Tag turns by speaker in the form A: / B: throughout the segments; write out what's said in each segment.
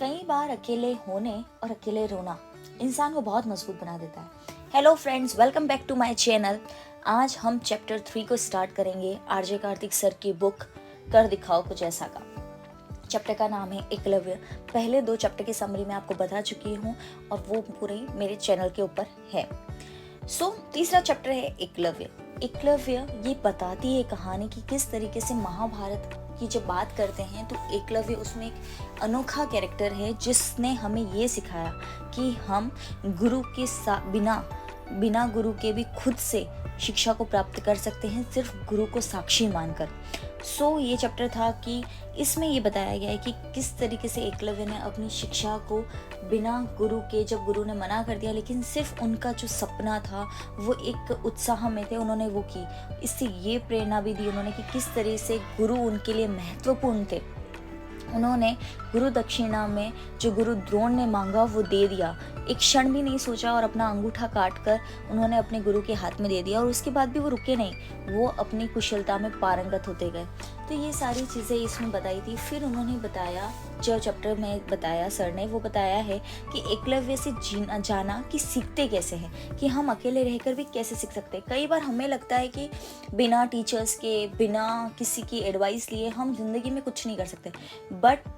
A: कई बार अकेले होने और अकेले रोना इंसान को बहुत मजबूत बना देता है। Hello friends, welcome back to my channel. आज हम चैप्टर 3 को स्टार्ट करेंगे आरजे कार्तिक सर की बुक कर दिखाओ कुछ ऐसा का। चैप्टर का नाम है एकलव्य। पहले 2 चैप्टर की समरी मैं आपको बता चुकी हूँ और वो पूरी मेरे चैनल के ऊपर है। तीसरा चैप्टर है एकलव्य। एकलव्य ये बताती है कहानी की किस तरीके से महाभारत की जब बात करते हैं तो एकलव्य उसमें एक अनोखा कैरेक्टर है जिसने हमें ये सिखाया कि हम गुरु के बिना गुरु के भी खुद से शिक्षा को प्राप्त कर सकते हैं, सिर्फ गुरु को साक्षी मानकर। ये चैप्टर था कि इसमें ये बताया गया है कि किस तरीके से एकलव्य ने अपनी शिक्षा को बिना गुरु के, जब गुरु ने मना कर दिया लेकिन सिर्फ उनका जो सपना था वो एक उत्साह में थे, उन्होंने वो की। इससे ये प्रेरणा भी दी उन्होंने कि किस तरह से गुरु उनके लिए महत्वपूर्ण थे। उन्होंने गुरु दक्षिणा में जो गुरु द्रोण ने मांगा वो दे दिया, एक क्षण भी नहीं सोचा और अपना अंगूठा काट कर उन्होंने अपने गुरु के हाथ में दे दिया। और उसके बाद भी वो रुके नहीं, वो अपनी कुशलता में पारंगत होते गए। तो ये सारी चीज़ें इसमें बताई थी। फिर उन्होंने बताया, जो चैप्टर में बताया सर ने, वो बताया है कि एकलव्य से जीना जाना कि सीखते कैसे हैं, कि हम अकेले रहकर भी कैसे सीख सकते हैं। कई बार हमें लगता है कि बिना टीचर्स के, बिना किसी की एडवाइस लिए हम जिंदगी में कुछ नहीं कर सकते, बट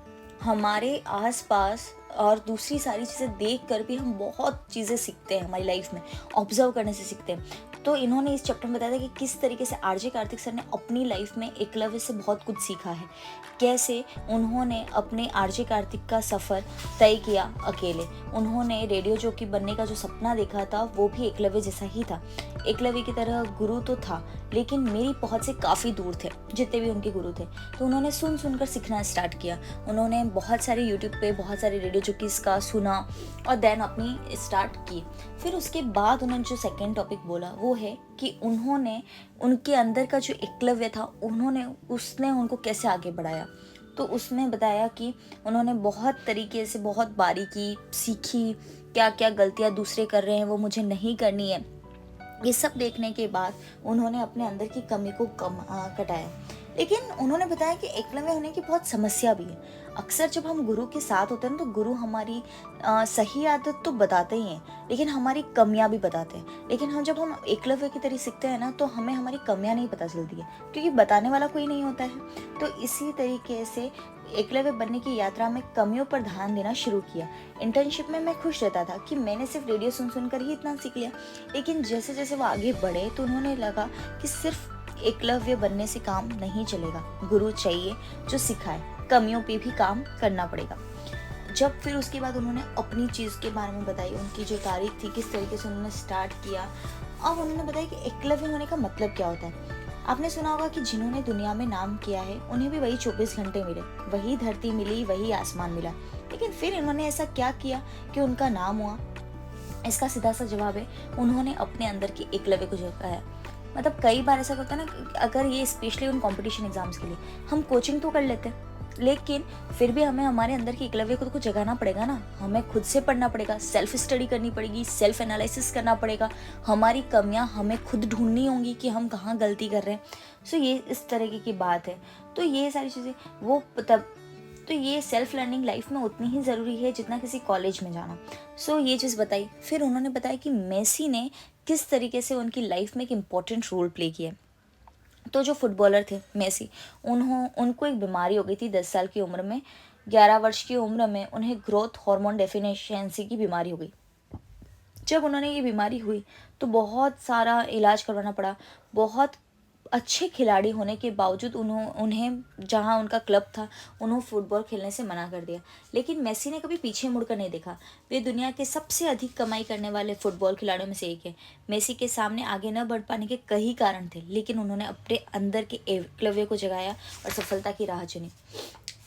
A: हमारे आसपास और दूसरी सारी चीज़ें देख कर भी हम बहुत चीज़ें सीखते हैं हमारी लाइफ में, ऑब्जर्व करने से सीखते हैं। तो इन्होंने इस चैप्टर में बताया था कि किस तरीके से आरजे कार्तिक सर ने अपनी लाइफ में एकलव्य से बहुत कुछ सीखा है, कैसे उन्होंने अपने आरजे कार्तिक का सफ़र तय किया अकेले। उन्होंने रेडियो जॉकी बनने का जो सपना देखा था वो भी एकलव्य जैसा ही था। एकलव्य की तरह गुरु तो था लेकिन मेरी पहुंच से काफ़ी दूर थे जितने भी उनके गुरु थे। तो उन्होंने सुन कर सीखना स्टार्ट किया। उन्होंने बहुत सारे यूट्यूब पे बहुत सारे रेडियो जॉकीज़ का सुना और देन अपनी स्टार्ट की। फिर उसके बाद उन्होंने जो सेकेंड टॉपिक बोला वो है कि उन्होंने उनके अंदर का जो एकलव्य था उसने उनको कैसे आगे बढ़ाया। तो उसमें बताया कि उन्होंने बहुत तरीके से, बहुत बारीकी सीखी, क्या क्या गलतियां दूसरे कर रहे हैं वो मुझे नहीं करनी है। ये सब देखने के बाद उन्होंने अपने अंदर की कमी को कटाया। लेकिन उन्होंने बताया कि एकलव्य होने की बहुत समस्या भी है। अक्सर जब हम गुरु के साथ होते हैं तो गुरु हमारी सही आदत तो बताते ही हैं लेकिन हमारी कमियां भी बताते हैं। लेकिन जब हम एकलव्य की तरह सीखते हैं ना तो हमें हमारी कमियां नहीं पता चलती है, क्योंकि बताने वाला कोई नहीं होता है। तो इसी तरीके से एकलव्य बनने की यात्रा में कमियों पर ध्यान देना शुरू किया। इंटर्नशिप में मैं खुश रहता था कि मैंने सिर्फ रेडियो सुन कर ही इतना सीख लिया, लेकिन जैसे जैसे वो आगे बढ़े तो उन्होंने लगा कि सिर्फ एकलव्य बनने से काम नहीं चलेगा, गुरु चाहिए जो सिखाए, कमियों पे भी काम करना पड़ेगा। जब फिर उसके बाद उन्होंने अपनी चीज़ के बारे में बताई, उनकी जो तारीख थी, किस तरीके से उन्होंने स्टार्ट किया। अब उन्होंने बताया कि एकलव्य होने का मतलब क्या होता है। आपने सुना होगा कि जिन्होंने दुनिया में नाम किया है उन्हें भी वही 24 घंटे मिले, वही धरती मिली, वही आसमान मिला। लेकिन फिर इन्होंने ऐसा क्या किया कि उनका नाम हुआ? इसका सीधा सा जवाब है, उन्होंने अपने अंदर की एकलव्य को जगाया। मतलब कई बार ऐसा होता है ना, अगर ये स्पेशली उन कंपटीशन एग्जाम्स के लिए हम कोचिंग तो कर लेते हैं लेकिन फिर भी हमें हमारे अंदर की एकलव्य को तो जगाना पड़ेगा ना। हमें खुद से पढ़ना पड़ेगा, सेल्फ स्टडी करनी पड़ेगी, सेल्फ एनालिसिस करना पड़ेगा, हमारी कमियां हमें खुद ढूंढनी होंगी कि हम कहाँ गलती कर रहे हैं। ये इस तरीके की बात है। तो ये सारी चीज़ें वो तब तो ये सेल्फ लर्निंग लाइफ में उतनी ही ज़रूरी है जितना किसी कॉलेज में जाना। ये चीज़ बताई। फिर उन्होंने बताया कि मेसी ने किस तरीके से उनकी लाइफ में एक इम्पॉर्टेंट रोल प्ले किया। तो जो फुटबॉलर थे मेसी, उनको एक बीमारी हो गई थी 10 साल की उम्र में। 11 वर्ष की उम्र में उन्हें ग्रोथ हार्मोन डेफिशिएंसी की बीमारी हो गई। जब उन्होंने ये बीमारी हुई तो बहुत सारा इलाज करवाना पड़ा। बहुत अच्छे खिलाड़ी होने के बावजूद उन्हें जहां उनका क्लब था उन्होंने फुटबॉल खेलने से मना कर दिया। लेकिन मेसी ने कभी पीछे मुड़कर नहीं देखा। वे दुनिया के सबसे अधिक कमाई करने वाले फुटबॉल खिलाड़ियों में से एक है। मेसी के सामने आगे न बढ़ पाने के कई कारण थे लेकिन उन्होंने अपने अंदर के एकलव्य को जगाया और सफलता की राह चुनी।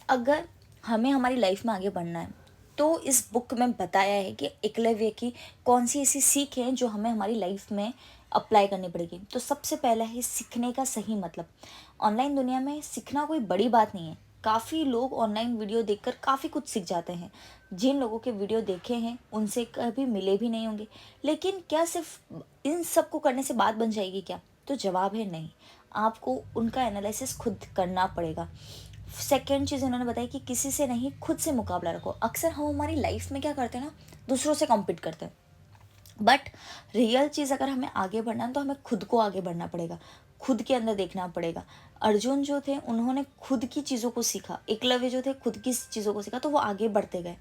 A: अगर हमें हमारी लाइफ में आगे बढ़ना है तो इस बुक में बताया है कि एकलव्य की कौन सी ऐसी सीख है जो हमें हमारी लाइफ में अप्लाई करनी पड़ेगी। तो सबसे पहला है सीखने का सही मतलब। ऑनलाइन दुनिया में सीखना कोई बड़ी बात नहीं है। काफ़ी लोग ऑनलाइन वीडियो देखकर काफ़ी कुछ सीख जाते हैं। जिन लोगों के वीडियो देखे हैं उनसे कभी मिले भी नहीं होंगे। लेकिन क्या सिर्फ इन सब को करने से बात बन जाएगी क्या? तो जवाब है नहीं। आपको उनका एनालिसिस खुद करना पड़ेगा। सेकेंड चीज़ इन्होंने बताई कि किसी से नहीं, खुद से मुकाबला रखो। अक्सर हम हमारी लाइफ में क्या करते हैं ना, दूसरों से कॉम्पीट करते हैं, बट रियल चीज़ अगर हमें आगे बढ़ना है तो हमें खुद को आगे बढ़ना पड़ेगा, खुद के अंदर देखना पड़ेगा। अर्जुन जो थे उन्होंने खुद की चीज़ों को सीखा, एकलव्य जो थे खुद की चीज़ों को सीखा, तो वो आगे बढ़ते गए।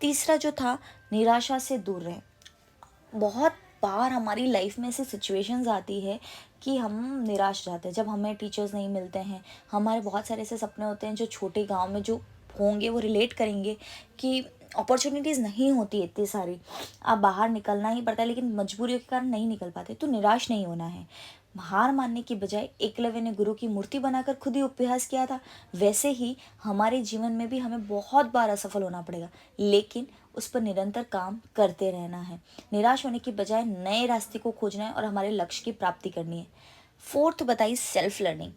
A: तीसरा जो था, निराशा से दूर रहे। बहुत बार हमारी लाइफ में ऐसी सिचुएशंस आती है कि हम निराश हो जाते हैं, जब हमें टीचर्स नहीं मिलते हैं। हमारे बहुत सारे ऐसे सपने होते हैं जो छोटे गांव में जो होंगे वो रिलेट करेंगे कि अपॉर्चुनिटीज़ नहीं होती इतनी सारी, आप बाहर निकलना ही पड़ता है, लेकिन मजबूरियों के कारण नहीं निकल पाते। तो निराश नहीं होना है। हार मानने की बजाय एकलव्य ने गुरु की मूर्ति बनाकर खुद ही अभ्यास किया था, वैसे ही हमारे जीवन में भी हमें बहुत बार असफल होना पड़ेगा, लेकिन उस पर निरंतर काम करते रहना है। निराश होने की बजाय नए रास्ते को खोजना है और हमारे लक्ष्य की प्राप्ति करनी है। फोर्थ बताइए, सेल्फ लर्निंग।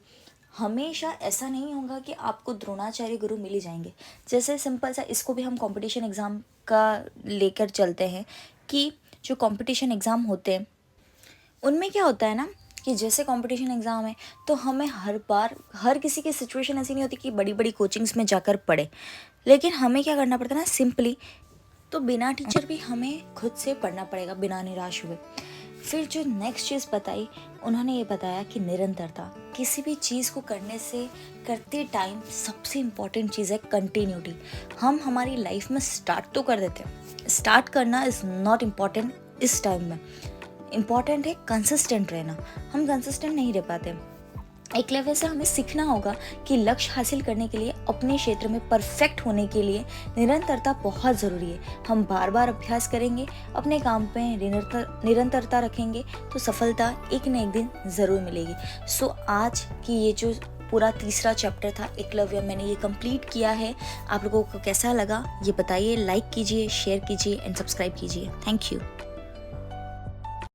A: हमेशा ऐसा नहीं होगा कि आपको द्रोणाचार्य गुरु मिल ही जाएंगे। जैसे सिंपल सा, इसको भी हम कंपटीशन एग्ज़ाम का लेकर चलते हैं कि जो कंपटीशन एग्ज़ाम होते हैं उनमें क्या होता है ना कि जैसे कंपटीशन एग्ज़ाम है तो हमें हर बार, हर किसी की सिचुएशन ऐसी नहीं होती कि बड़ी बड़ी कोचिंग्स में जाकर पढ़े, लेकिन हमें क्या करना पड़ता है ना, सिंपली तो बिना टीचर भी हमें खुद से पढ़ना पड़ेगा बिना निराश हुए। फिर जो नेक्स्ट चीज़ बताई, उन्होंने ये बताया कि निरंतरता। किसी भी चीज़ को करते टाइम सबसे इम्पॉर्टेंट चीज़ है कंटिन्यूटी। हम हमारी लाइफ में स्टार्ट तो कर देते हैं, स्टार्ट करना इज़ नॉट इम्पॉर्टेंट इस टाइम में, इम्पॉर्टेंट है कंसिस्टेंट रहना। हम कंसिस्टेंट नहीं रह पाते। एक लेवल से हमें सीखना होगा कि लक्ष्य हासिल करने के लिए, अपने क्षेत्र में परफेक्ट होने के लिए निरंतरता बहुत ज़रूरी है। हम बार बार अभ्यास करेंगे, अपने काम पे निरंतरता रखेंगे तो सफलता एक न एक दिन ज़रूर मिलेगी। सो आज की ये जो पूरा तीसरा चैप्टर था एकलव्य, मैंने ये कंप्लीट किया है। आप लोगों को कैसा लगा ये बताइए, लाइक कीजिए, शेयर कीजिए एंड सब्सक्राइब कीजिए। Thank you.